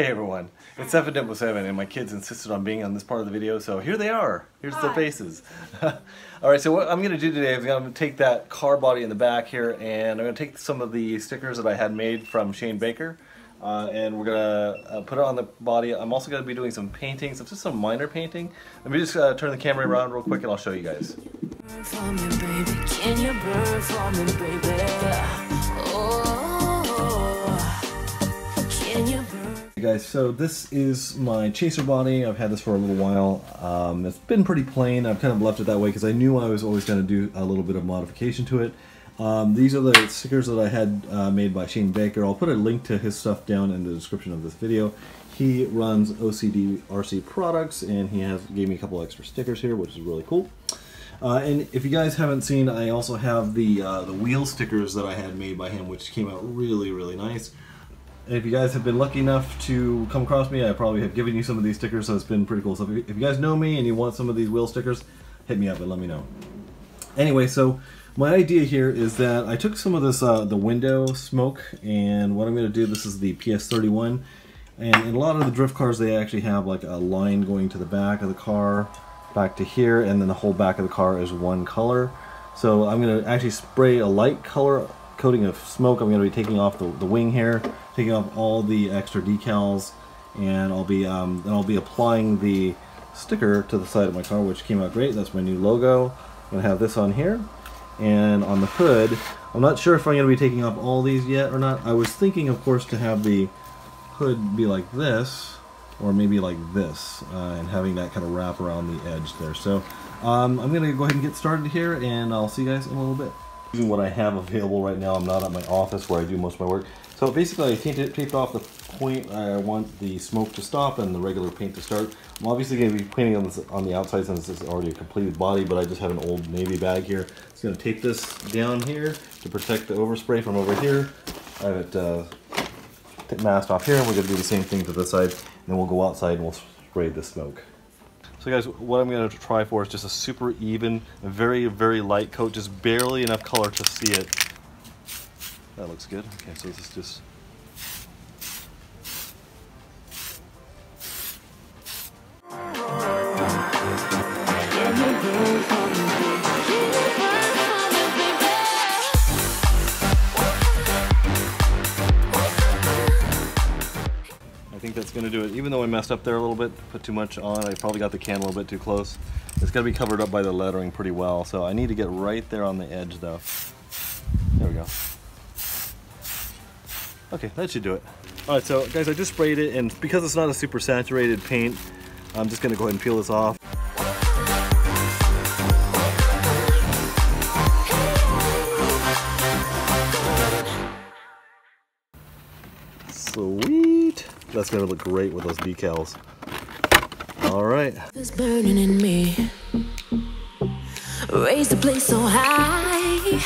Hey everyone, it's 777 and my kids insisted on being on this part of the video, so here they are. Here's their faces. Alright, so what I'm going to do today is I'm going to take that car body in the back here and I'm going to take some of the stickers that I had made from Shane Baker and we're going to put it on the body. I'm also going to be doing some painting, so just some minor painting. Let me just turn the camera around real quick and I'll show you guys. Hey guys, so this is my chaser body. I've had this for a little while. It's been pretty plain. I've kind of left it that way because I knew I was always going to do a little bit of modification to it. These are the stickers that I had made by Shane Baker. I'll put a link to his stuff down in the description of this video. He runs OCD RC products and he gave me a couple extra stickers here, which is really cool. And if you guys haven't seen, I also have the wheel stickers that I had made by him, which came out really, really nice. And if you guys have been lucky enough to come across me, I probably have given you some of these stickers, so it's been pretty cool. So if you guys know me and you want some of these wheel stickers, hit me up and let me know. Anyway, so my idea here is that I took some of this, the window smoke, and what I'm going to do, this is the PS31, and in a lot of the drift cars they actually have like a line going to the back of the car, back to here, and then the whole back of the car is one color. So I'm going to actually spray a light color coating of smoke. I'm going to be taking off the wing here, taking off all the extra decals, and I'll be applying the sticker to the side of my car, which came out great. That's my new logo. I'm going to have this on here, and on the hood, I'm not sure if I'm going to be taking off all these yet or not. I was thinking, of course, to have the hood be like this, or maybe like this, and having that kind of wrap around the edge there. So I'm going to go ahead and get started here, and I'll see you guys in a little bit. Using what I have available right now. I'm not at my office where I do most of my work. So basically I taped off the point I want the smoke to stop and the regular paint to start. I'm obviously going to be painting on the outside since this is already a completed body, but I just have an old Navy bag here. It's going to tape this down here to protect the overspray from over here. I have it masked off here, and we're going to do the same thing to this side, and then we'll go outside and we'll spray the smoke. So guys, what I'm going to try for is just a super even, very, very light coat, just barely enough color to see it. That looks good. Okay, so this is just... I think that's going to do it. Even though I messed up there a little bit, put too much on, I probably got the can a little bit too close. It's got to be covered up by the lettering pretty well, so I need to get right there on the edge though. There we go. Okay, that should do it. Alright, so guys, I just sprayed it, and because it's not a super saturated paint, I'm just going to go ahead and peel this off. Sweet! That's gonna look great with those decals. Alright. It's burning in me. Raise the place so high.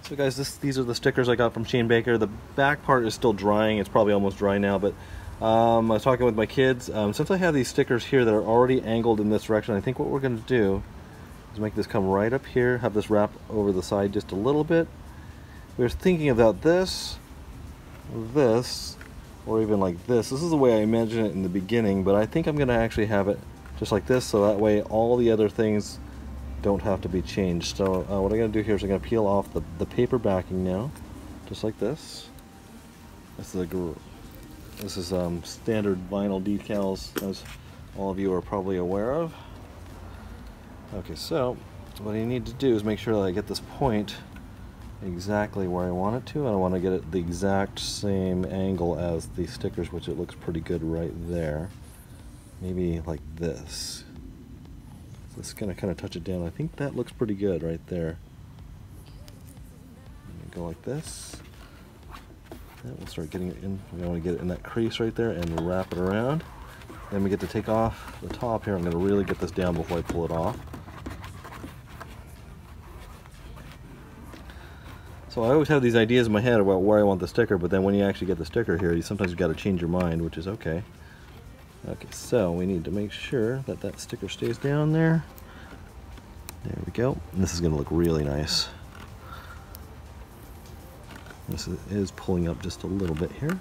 So guys, these are the stickers I got from Shane Baker. The back part is still drying. It's probably almost dry now, but I was talking with my kids. Since I have these stickers here that are already angled in this direction, I think what we're gonna do is make this come right up here, have this wrap over the side just a little bit. We were thinking about this, or even like this. This is the way I imagined it in the beginning, but I think I'm going to actually have it just like this, so that way all the other things don't have to be changed. So what I'm going to do here is I'm going to peel off the paper backing now, just like this. This is standard vinyl decals, as all of you are probably aware of. Okay, so what I need to do is make sure that I get this point exactly where I want it to. I want to get it the exact same angle as the stickers, which it looks pretty good right there. Maybe like this. So it's going to kind of touch it down. I think that looks pretty good right there. Go like this. And we'll start getting it in. We want to get it in that crease right there and wrap it around. Then we get to take off the top here. I'm going to really get this down before I pull it off. So I always have these ideas in my head about where I want the sticker, but then when you actually get the sticker here, sometimes you've got to change your mind, which is okay. Okay, so we need to make sure that that sticker stays down there. There we go. And this is going to look really nice. This is pulling up just a little bit here.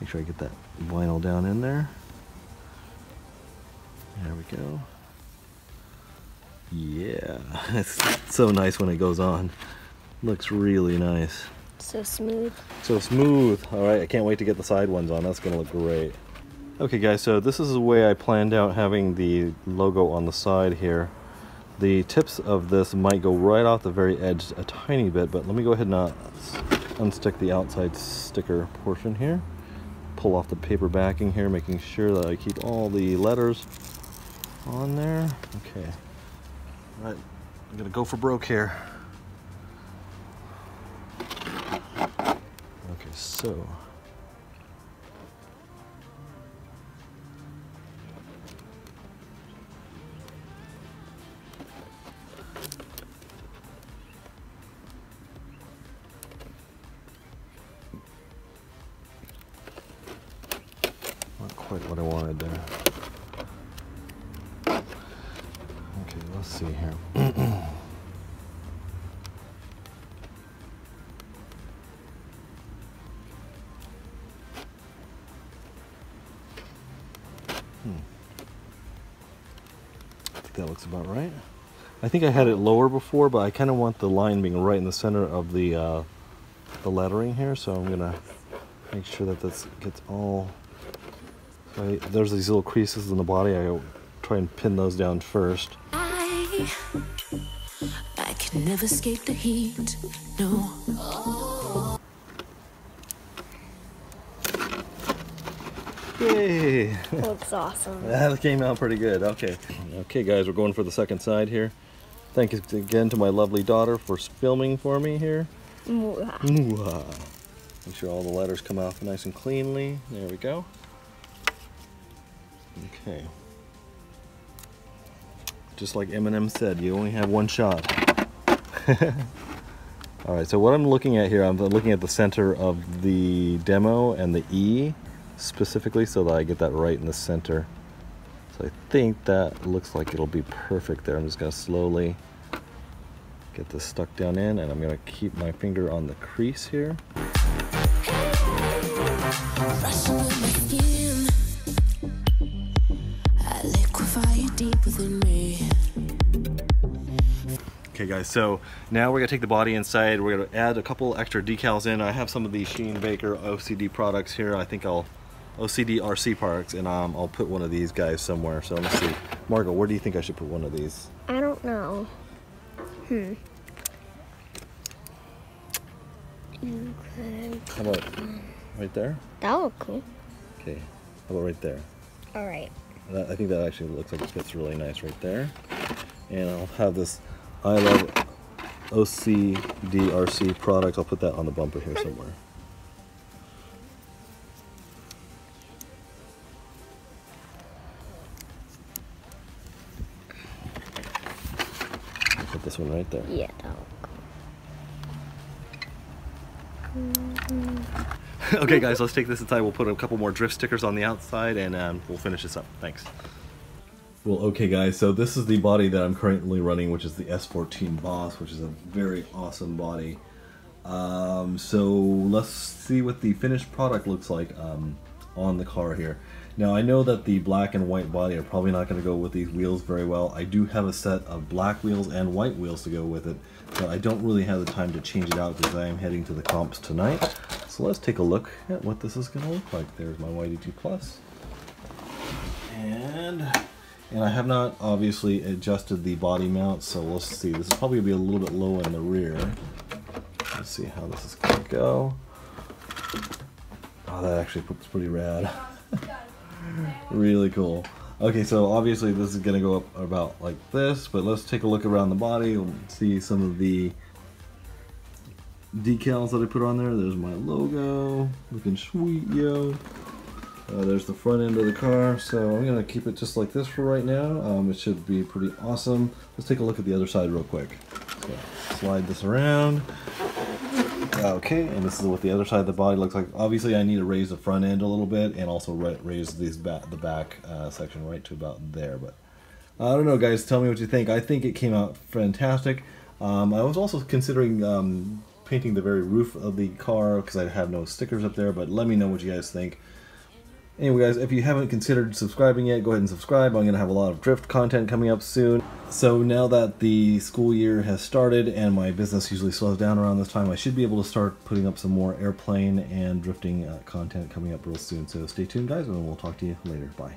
Make sure I get that vinyl down in there. There we go. Yeah, it's so nice when it goes on. Looks really nice. So smooth. So smooth. Alright, I can't wait to get the side ones on. That's gonna look great. Okay guys, so this is the way I planned out having the logo on the side here. The tips of this might go right off the very edge a tiny bit, but let me go ahead and unstick the outside sticker portion here. Pull off the paper backing here, making sure that I keep all the letters on there. Okay. Alright, I'm gonna go for broke here. Okay, so not quite what I wanted there. Okay, let's see here. I think that looks about right. I think I had it lower before, but I kind of want the line being right in the center of the lettering here, so I'm gonna make sure that this gets all right. There's these little creases in the body. I try and pin those down first. I can never escape the heat, no. Yay! Looks awesome. That came out pretty good. Okay. Okay guys, we're going for the second side here. Thank you again to my lovely daughter for filming for me here. Mwah. Mwah. Make sure all the letters come off nice and cleanly. There we go. Okay. Just like Eminem said, you only have one shot. Alright, so what I'm looking at here, I'm looking at the center of the demo and the E specifically so that I get that right in the center. So I think that looks like it'll be perfect there. I'm just going to slowly get this stuck down in, and I'm going to keep my finger on the crease here. Rushing with my skin, I liquefy you deep within me. Okay guys, so now we're going to take the body inside. We're going to add a couple extra decals in. I have some of these Sheen Baker OCD products here. I think OCD RC products, and I'll put one of these guys somewhere. So let's see. Margot, where do you think I should put one of these? I don't know. You could... How about right there? That would look cool. Okay, how about right there? Alright. I think that actually looks like it fits really nice right there. And I'll have this I Love OCD RC product. I'll put that on the bumper here somewhere. I'll put this one right there. Yeah, that would Okay guys, let's take this inside. We'll put a couple more drift stickers on the outside, and we'll finish this up. Thanks. Well, okay guys, so this is the body that I'm currently running, which is the S14 Boss, which is a very awesome body. So let's see what the finished product looks like on the car here. Now I know that the black and white body are probably not going to go with these wheels very well. I do have a set of black wheels and white wheels to go with it, but I don't really have the time to change it out because I am heading to the comps tonight. So let's take a look at what this is going to look like. There's my YDT Plus. And I have not obviously adjusted the body mount, so we'll see. This is probably going to be a little bit low in the rear. Let's see how this is going to go. Oh, that actually looks pretty rad. Really cool. Okay, so obviously this is going to go up about like this, but let's take a look around the body and see some of the decals that I put on there. There's my logo, looking sweet, yo. There's the front end of the car, so I'm going to keep it just like this for right now. It should be pretty awesome. Let's take a look at the other side real quick. So, slide this around. Okay, and this is what the other side of the body looks like. Obviously I need to raise the front end a little bit and also raise the back section right to about there. But I don't know guys, tell me what you think. I think it came out fantastic. I was also considering painting the very roof of the car because I have no stickers up there, but let me know what you guys think. Anyway, guys, if you haven't considered subscribing yet, go ahead and subscribe. I'm going to have a lot of drift content coming up soon. So now that the school year has started and my business usually slows down around this time, I should be able to start putting up some more airplane and drifting content coming up real soon. So stay tuned, guys, and we'll talk to you later. Bye.